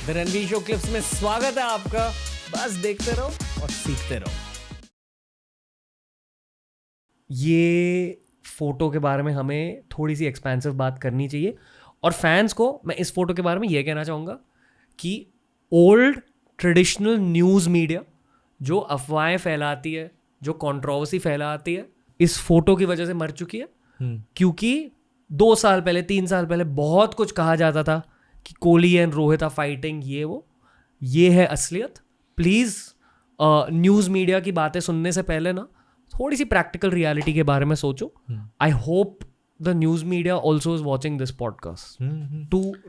The Ranveer show clips में स्वागत है आपका। बस देखते रहो और सीखते रहो। ये फोटो के बारे में हमें थोड़ी सी एक्सपेंसिव बात करनी चाहिए, और फैंस को मैं इस फोटो के बारे में ये कहना चाहूँगा कि ओल्ड ट्रेडिशनल न्यूज़ मीडिया जो अफवाहें फैलाती है, जो कंट्रोवर्सी फैलाती है, इस फोटो की वजह से मर चुकी है। क्योंकि 2 साल पहले 3 साल पहले बहुत कुछ कहा जाता था कि Kohli and Rohit are fighting, ये है असलियत। प्लीज़ न्यूज़ मीडिया की बातें सुनने से पहले ना थोड़ी सी प्रैक्टिकल रियलिटी के बारे में सोचो। I hope the news media also is watching this podcast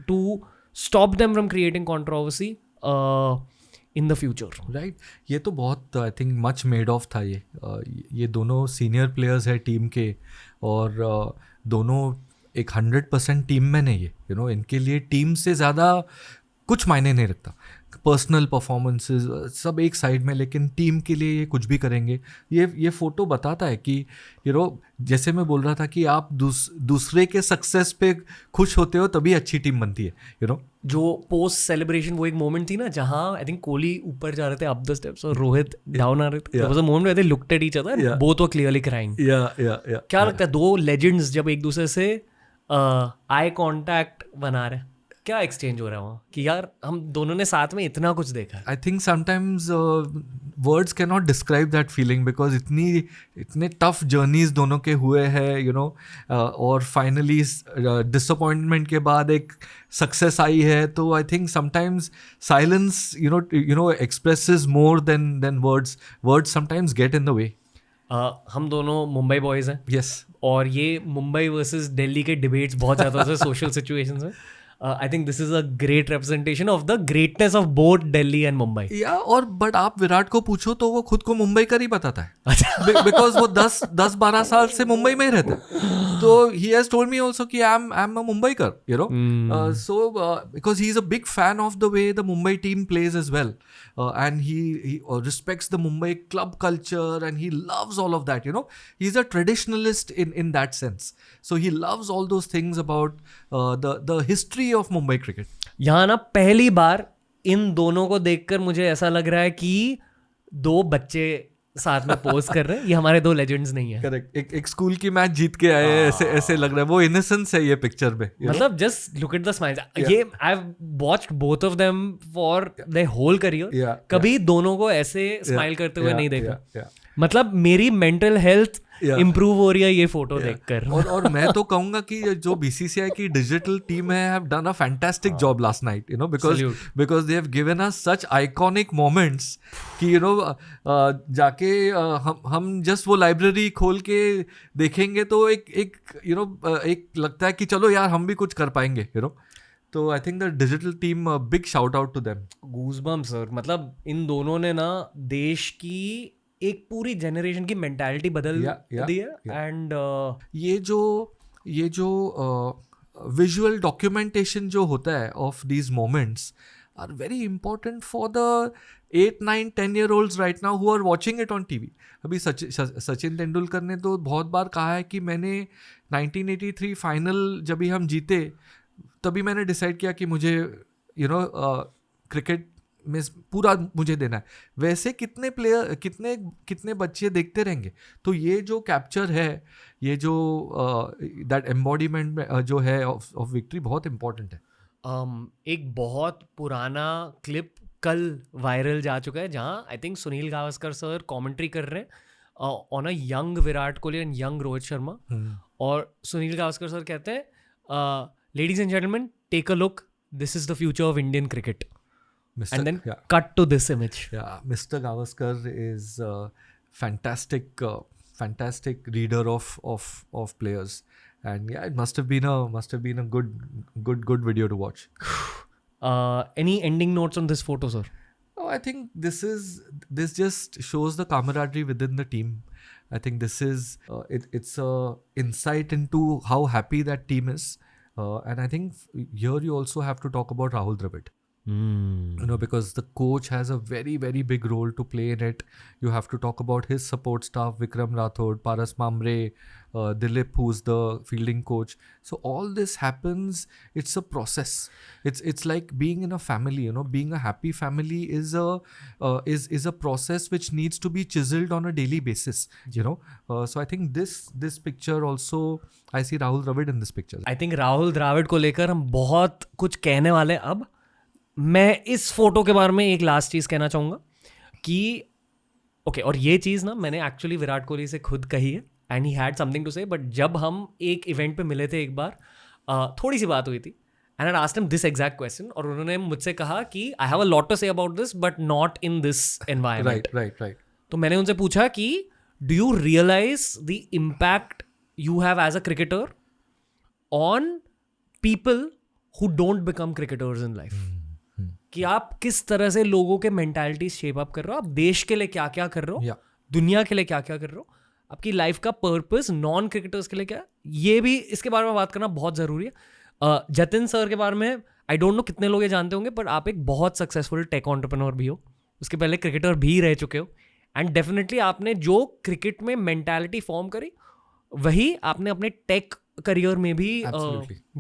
to stop them from creating controversy in the future. Right, ये तो बहुत I think much made of था। ये दोनों सीनियर प्लेयर्स है टीम के, और दोनों एक 100% टीम मैन है। ये इनके लिए टीम से ज़्यादा कुछ मायने नहीं रखता। पर्सनल परफॉर्मेंसेस सब एक साइड में, लेकिन टीम के लिए ये कुछ भी करेंगे। ये फोटो बताता है कि जैसे मैं बोल रहा था कि आप दूसरे के सक्सेस पे खुश होते हो तभी अच्छी टीम बनती है। जो पोस्ट सेलिब्रेशन वो एक मोमेंट थी ना, जहां आई थिंक कोहली ऊपर जा रहे थे अप द स्टेप्स और रोहित डाउन आ रहे थे। There was a moment where they looked at each other, both were clearly crying. क्या लगता है, दो लेजेंड्स जब एक दूसरे से आई कांटेक्ट बना रहे हैं, क्या एक्सचेंज हो रहा है वहाँ कि यार हम दोनों ने साथ में इतना कुछ देखा है? I think sometimes words can not describe that feeling, because इतने टफ जर्नीज दोनों के हुए हैं, और फाइनली डिसअपॉइंटमेंट के बाद एक सक्सेस आई है। तो I think sometimes silence expresses more than words sometimes get in the way. हम दोनों मुंबई बॉयज़ हैं। यस, और ये मुंबई वर्सेस दिल्ली के डिबेट्स बहुत ज़्यादा होते हैं सोशल सिचुएशंस में। I think this is a great representation of the greatness of both Delhi and Mumbai. और बट आप विराट को पूछो तो वो खुद को मुंबई का ही बताता है, बिकॉज वो 10-12 साल से मुंबई में ही रहता है। तो he has told me also कि I'm a Mumbaikar, so because he is a big fan of the way the Mumbai team plays as well, and he respects the Mumbai club culture and he loves all of that. He's a traditionalist in that sense, so he loves all those things about the history of Mumbai cricket. यहाँ ना पहली बार इन दोनों को देखकर मुझे ऐसा लग रहा है कि दो बच्चे साथ में पोज कर रहे हैं। ये हमारे दो लेजेंड्स नहीं है। करेक्ट, एक स्कूल की मैच जीत के आए, ऐसे लग रहा है। वो इनोसेंस है ये पिक्चर में, मतलब just look at the smiles. ये I have watched both of them for their whole career. कभी दोनों को ऐसे स्माइल करते हुए नहीं देखा। मतलब मेरी मेंटल हेल्थ इम्प्रूव हो रही है ये फोटो देखकर। और मैं तो कहूंगा कि जो बीसीसीआई की डिजिटल टीम है have done a fantastic job last night, because they have given us such iconic moments कि जाके हम जस्ट वो लाइब्रेरी खोल के देखेंगे तो एक लगता है कि चलो यार हम भी कुछ कर पाएंगे। तो I think the digital team, big shout out to them. Goosebumps sir. मतलब इन दोनों ने ना देश की एक पूरी जनरेशन की मेंटालिटी बदल दी है। एंड ये जो विजुअल डॉक्यूमेंटेशन जो होता है of these moments are very important for the 8, 9, 10 year olds right now who are watching it on TV. अभी सचिन तेंदुलकर ने तो बहुत बार कहा है कि मैंने 1983 फाइनल जब भी हम जीते तभी मैंने डिसाइड किया कि मुझे क्रिकेट में पूरा मुझे देना है। वैसे कितने प्लेयर कितने बच्चे देखते रहेंगे। तो ये जो कैप्चर है, ये जो दैट एम्बॉडीमेंट जो है ऑफ विक्ट्री बहुत इंपॉर्टेंट है। एक बहुत पुराना क्लिप कल वायरल जा चुका है जहाँ I think Sunil Gavaskar sir commentary कर रहे हैं on a young Virat Kohli and young Rohit Sharma. और सुनील गावस्कर सर कहते हैं, ladies and gentleman, take a look, this is the future of Indian cricket. And then cut to this image. Yeah, Mr. Gavaskar is a fantastic reader of players, and yeah, it must have been a good video to watch. Any ending notes on this photo, sir? Oh, I think this just shows the camaraderie within the team. I think this is it's a insight into how happy that team is, and I think here you also have to talk about Rahul Dravid. Because the coach has a very, very big role to play in it. You have to talk about his support staff, Vikram Rathod, Paras Mamre, Dilip, who's the fielding coach. So all this happens. It's a process. It's like being in a family. You know, being a happy family is a process which needs to be chiseled on a daily basis. You know, so I think this picture also, I see Rahul Dravid in this picture. I think Rahul Dravid को लेकर हम बहुत कुछ कहने वाले हैं अब. मैं इस फोटो के बारे में एक लास्ट चीज़ कहना चाहूँगा कि ओके, और ये चीज़ ना मैंने एक्चुअली विराट कोहली से खुद कही है and he had something to say. But जब हम एक इवेंट पे मिले थे एक बार, थोड़ी सी बात हुई थी and I asked him this exact question, और उन्होंने मुझसे कहा कि I have a lot to say about this but not in this environment. Right. तो मैंने उनसे पूछा कि do you realise the impact you have as a cricketer on people who don't become cricketers in life, कि आप किस तरह से लोगों के मेंटालिटी शेप अप कर रहे हो, आप देश के लिए क्या क्या कर रहे हो, Yeah. दुनिया के लिए क्या क्या कर रहे हो, आपकी लाइफ का पर्पस नॉन क्रिकेटर्स के लिए क्या है, ये भी इसके बारे में बात करना बहुत ज़रूरी है. जतिन सर के बारे में आई डोंट नो कितने लोग ये जानते होंगे, बट आप एक बहुत सक्सेसफुल टेक एंटरप्रेन्योर भी हो, उसके पहले क्रिकेटर भी रह चुके हो, एंड डेफिनेटली आपने जो क्रिकेट में मेंटालिटी फॉर्म करी वही आपने अपने टेक करियर में भी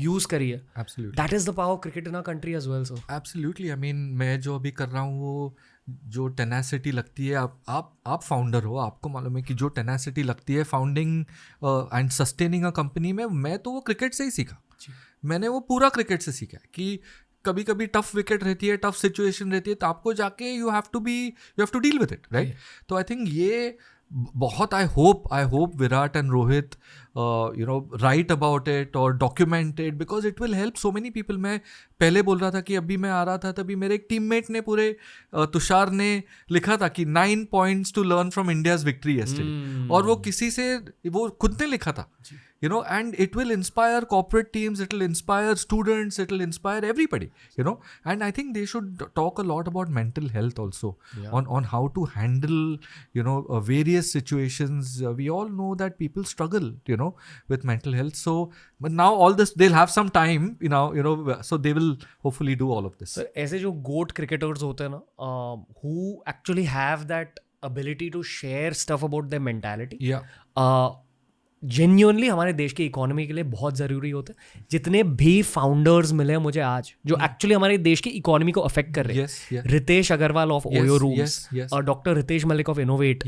यूज करी है. Absolutely. That is the power of cricket in our country as well. So absolutely. I mean, मैं जो अभी कर रहा हूँ वो जो टेनासिटी लगती है, आप फाउंडर हो, आपको मालूम है कि जो टेनासिटी लगती है founding and sustaining a company में, मैं तो वो क्रिकेट से ही सीखा. मैंने वो पूरा क्रिकेट से सीखा है कि कभी कभी टफ विकेट रहती है, टफ सिचुएशन रहती है, तो आपको जाके you have to deal with it, right. तो आई थिंक ये बहुत, I hope Virat and Rohit write about it और document it, because it will help so many people. मैं पहले बोल रहा था कि अभी मैं आ रहा था तभी मेरे एक टीममेट ने पूरे तुषार ने लिखा था कि 9 points to learn from India's victory yesterday, और वो किसी से, वो खुद ने लिखा था, you know, and it will inspire corporate teams, it will inspire students, it will inspire everybody, you know. And I think they should talk a lot about mental health also, on how to handle, you know, various situations. We all know that people struggle, you know, with mental health. So but now all this, they'll have some time, you know, so they will hopefully do all of this. Sir, ऐसे जो गोट cricketers होते हैं ना, who actually have that ability to share stuff about their mentality, genuinely हमारे देश की economy के लिए बहुत ज़रूरी होते हैं. जितने भी फाउंडर्स मिले हैं मुझे आज जो एक्चुअली हमारे देश की इकोनॉमी को अफेक्ट कर रहे हैं, Ritesh Agarwal of OYO rooms, doctor Ritesh Malik of Innovate,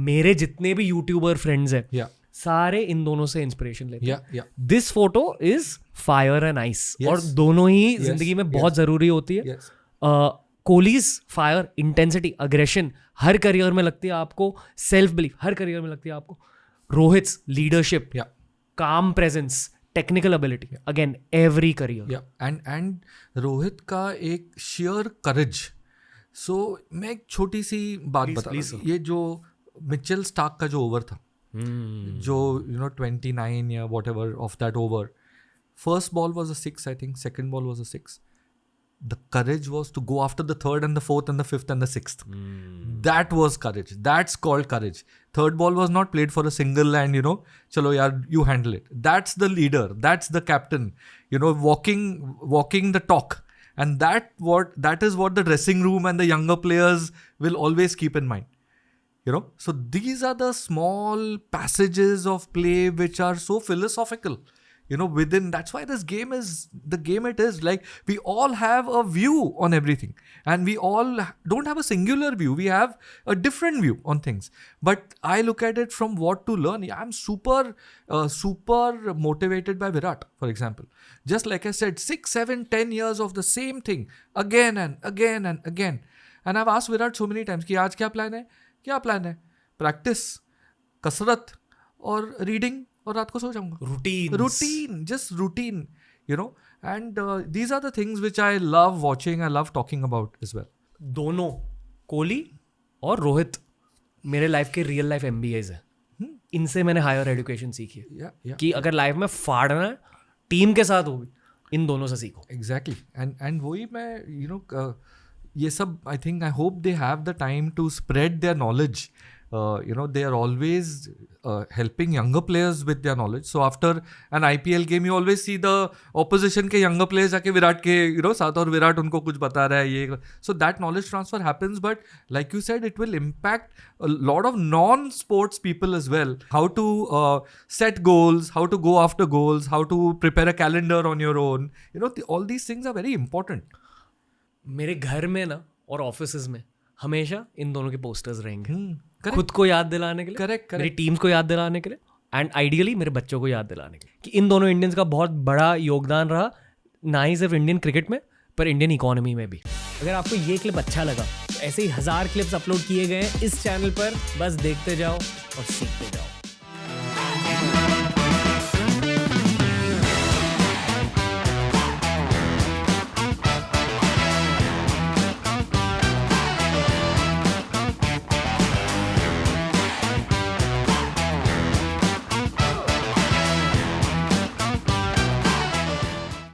मेरे जितने भी यूट्यूबर फ्रेंड्स हैं, सारे इन दोनों से इंस्पिरेशन लेते हैं. This photo is fire and ice, और दोनों ही जिंदगी में बहुत ज़रूरी होती है. Kohli's fire, intensity, aggression her career में लगती है आपको, सेल्फ बिलीफ हर करियर में लगती है आपको. Rohit's leadership, calm presence, technical ability, again every career. And Rohit का एक sheer courage. So मैं एक छोटी सी बात बता रहा हूँ. ये जो मिचेल स्टार्क का जो ओवर था, जो 29 या whatever of that over, first ball was a 6, I think, second ball was a 6. The courage was to go after the third and the fourth and the fifth and the sixth. That was courage. That's called courage. Third ball was not played for a single and, chalo yaar, you handle it. That's the leader. That's the captain. Walking the talk. And that is what the dressing room and the younger players will always keep in mind. So these are the small passages of play which are so philosophical. Within, that's why this game is the game it is. Like, we all have a view on everything, and we all don't have a singular view. We have a different view on things. But I look at it from what to learn. I'm super motivated by Virat, for example. Just like I said, 6, 7, 10 years of the same thing again and again and again. And I've asked Virat so many times कि आज क्या plan है? क्या plan है? Practice, कसरत और reading. और रात को सो जाऊंगा. Routine, just routine, and these are the things which I love watching, I love talking about as well. दोनों कोहली और रोहित मेरे लाइफ के रियल लाइफ MBAs हैं. इनसे मैंने हायर एजुकेशन सीखी है कि अगर लाइफ में फाड़ना है टीम के साथ होगी, इन दोनों से सीखो. Exactly. And वही मैं ये सब, I think, I hope they have the time to spread their knowledge they are always helping younger players with their knowledge. So after an IPL game, you always see the opposition के younger players जाके विराट के साथ, और विराट उनको कुछ बता रहा है ये. So that knowledge transfer happens, but like you said, it will impact a lot of non-sports people as well. How to set goals, how to go after goals, how to prepare a calendar on your own. All these things are very important. मेरे घर में ना और offices में हमेशा इन दोनों के posters रहेंगे. correct. खुद को याद दिलाने के लिए, Correct. मेरी टीम्स को याद दिलाने के लिए, एंड आइडियली मेरे बच्चों को याद दिलाने के लिए कि इन दोनों इंडियंस का बहुत बड़ा योगदान रहा, ना ही सिर्फ इंडियन क्रिकेट में पर इंडियन इकोनॉमी में भी. अगर आपको ये क्लिप अच्छा लगा तो ऐसे ही 1000 क्लिप्स अपलोड किए गए हैं इस चैनल पर. बस देखते जाओ और सीखते जाओ.